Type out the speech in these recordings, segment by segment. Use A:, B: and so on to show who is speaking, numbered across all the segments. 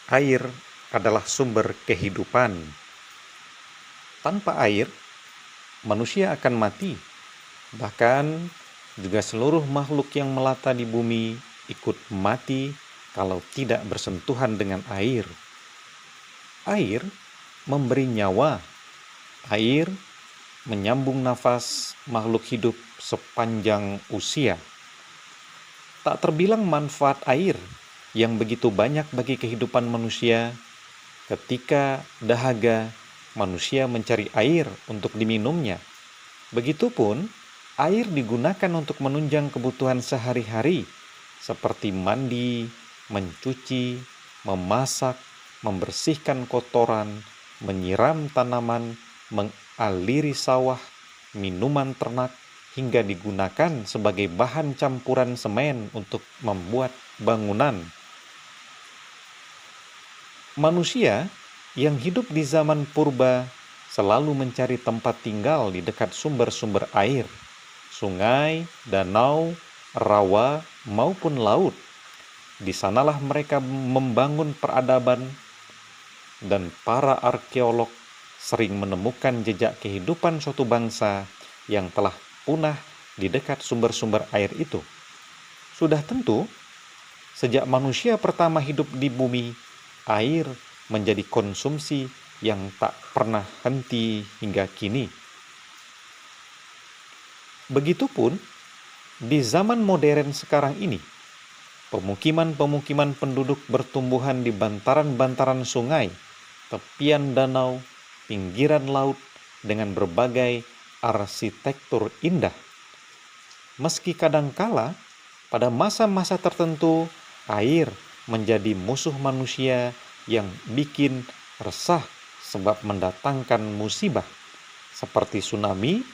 A: Air adalah sumber kehidupan. Tanpa air, manusia akan mati. Bahkan juga seluruh makhluk yang melata di bumi ikut mati kalau tidak bersentuhan dengan air. Air memberi nyawa. Air menyambung nafas makhluk hidup sepanjang usia. Tak terbilang manfaat air yang begitu banyak bagi kehidupan manusia. Ketika dahaga, manusia mencari air untuk diminumnya. Begitupun, air digunakan untuk menunjang kebutuhan sehari-hari, seperti mandi, mencuci, memasak, membersihkan kotoran, menyiram tanaman, mengaliri sawah, minuman ternak, hingga digunakan sebagai bahan campuran semen untuk membuat bangunan. Manusia yang hidup di zaman purba selalu mencari tempat tinggal di dekat sumber-sumber air, sungai, danau, rawa, maupun laut. Di sanalah mereka membangun peradaban, dan para arkeolog sering menemukan jejak kehidupan suatu bangsa yang telah punah di dekat sumber-sumber air itu. Sudah tentu, sejak manusia pertama hidup di bumi, air menjadi konsumsi yang tak pernah henti hingga kini. Begitupun di zaman modern sekarang ini, pemukiman-pemukiman penduduk bertumbuhan di bantaran-bantaran sungai, tepian danau, pinggiran laut dengan berbagai arsitektur indah. Meski kadangkala pada masa-masa tertentu air menjadi musuh manusia yang bikin resah sebab mendatangkan musibah seperti tsunami,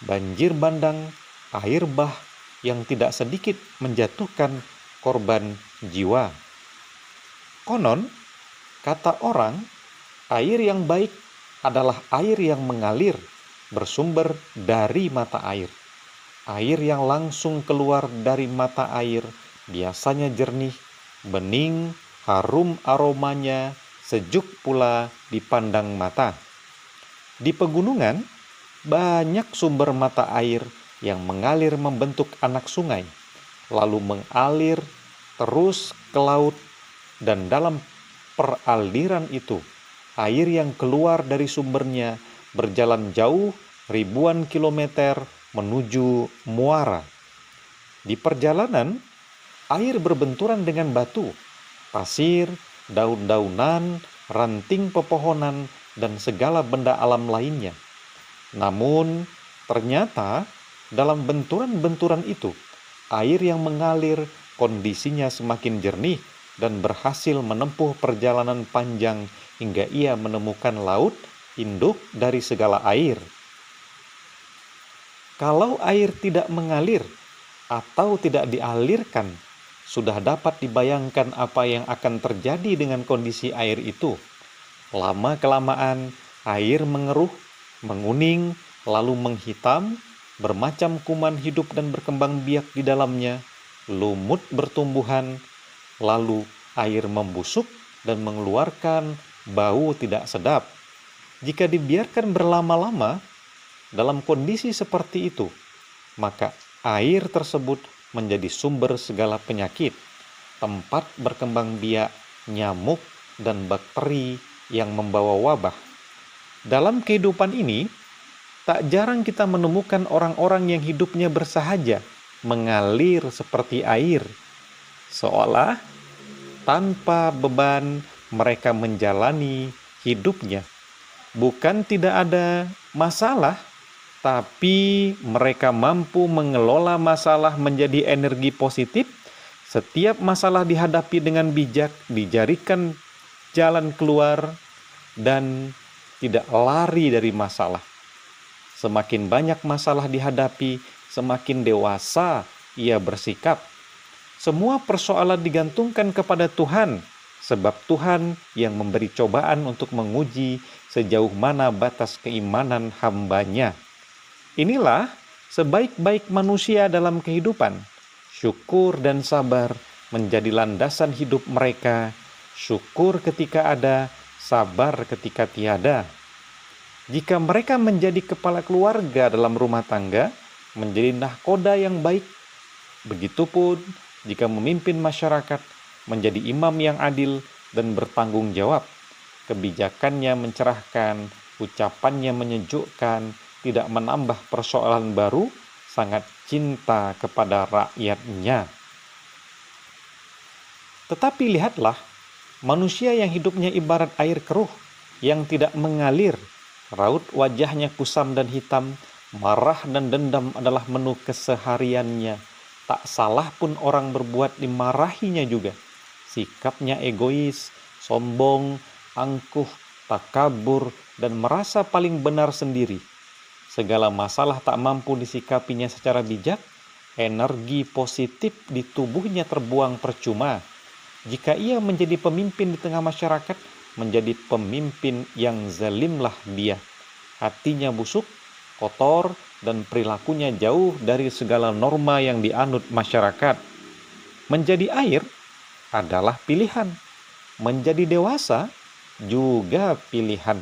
A: banjir bandang, air bah yang tidak sedikit menjatuhkan korban jiwa. Konon, kata orang, air yang baik adalah air yang mengalir bersumber dari mata air. Air yang langsung keluar dari mata air biasanya jernih, bening, harum aromanya, sejuk pula dipandang mata. Di pegunungan, banyak sumber mata air yang mengalir membentuk anak sungai, lalu mengalir terus ke laut, dan dalam peraliran itu, air yang keluar dari sumbernya berjalan jauh ribuan kilometer menuju muara. Di perjalanan, air berbenturan dengan batu, pasir, daun-daunan, ranting pepohonan, dan segala benda alam lainnya. Namun, ternyata dalam benturan-benturan itu, air yang mengalir kondisinya semakin jernih dan berhasil menempuh perjalanan panjang hingga ia menemukan laut, induk dari segala air. Kalau air tidak mengalir atau tidak dialirkan, sudah dapat dibayangkan apa yang akan terjadi dengan kondisi air itu. Lama-kelamaan, air mengeruh, menguning, lalu menghitam, bermacam kuman hidup dan berkembang biak di dalamnya, lumut bertumbuhan, lalu air membusuk dan mengeluarkan bau tidak sedap. Jika dibiarkan berlama-lama dalam kondisi seperti itu, maka air tersebut menjadi sumber segala penyakit, tempat berkembang biak nyamuk dan bakteri yang membawa wabah. Dalam kehidupan ini, tak jarang kita menemukan orang-orang yang hidupnya bersahaja, mengalir seperti air, seolah tanpa beban mereka menjalani hidupnya. Bukan tidak ada masalah, tapi mereka mampu mengelola masalah menjadi energi positif. Setiap masalah dihadapi dengan bijak, dijadikan jalan keluar, dan tidak lari dari masalah. Semakin banyak masalah dihadapi, semakin dewasa ia bersikap. Semua persoalan digantungkan kepada Tuhan, sebab Tuhan yang memberi cobaan untuk menguji sejauh mana batas keimanan hamba-Nya. Inilah sebaik-baik manusia dalam kehidupan. Syukur dan sabar menjadi landasan hidup mereka. syukur ketika ada, sabar ketika tiada. Jika mereka menjadi kepala keluarga dalam rumah tangga, menjadi nahkoda yang baik. Begitupun jika memimpin masyarakat, menjadi imam yang adil dan bertanggung jawab. Kebijakannya mencerahkan, ucapannya menyejukkan, tidak menambah persoalan baru, sangat cinta kepada rakyatnya. Tetapi lihatlah, manusia yang hidupnya ibarat air keruh, yang tidak mengalir, raut wajahnya kusam dan hitam, marah dan dendam adalah menu kesehariannya. Tak salah pun orang berbuat dimarahinya juga. Sikapnya egois, sombong, angkuh, takabur, dan merasa paling benar sendiri. Segala masalah tak mampu disikapinya secara bijak, energi positif di tubuhnya terbuang percuma. Jika ia menjadi pemimpin di tengah masyarakat, menjadi pemimpin yang zalimlah dia. Hatinya busuk, kotor, dan perilakunya jauh dari segala norma yang dianut masyarakat. Menjadi air adalah pilihan. Menjadi dewasa juga pilihan.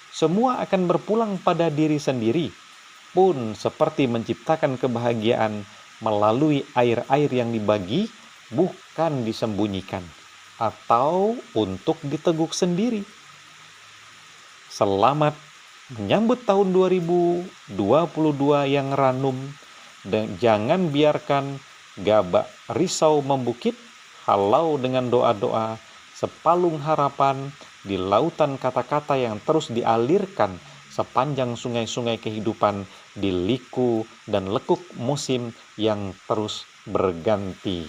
A: Semua akan berpulang pada diri sendiri, pun seperti menciptakan kebahagiaan melalui air-air yang dibagi, bukan disembunyikan, atau untuk diteguk sendiri. Selamat menyambut tahun 2022 yang ranum, dan jangan biarkan gabak risau membukit, halau dengan doa-doa, sepalung harapan di lautan kata-kata yang terus dialirkan sepanjang sungai-sungai kehidupan di liku dan lekuk musim yang terus berganti.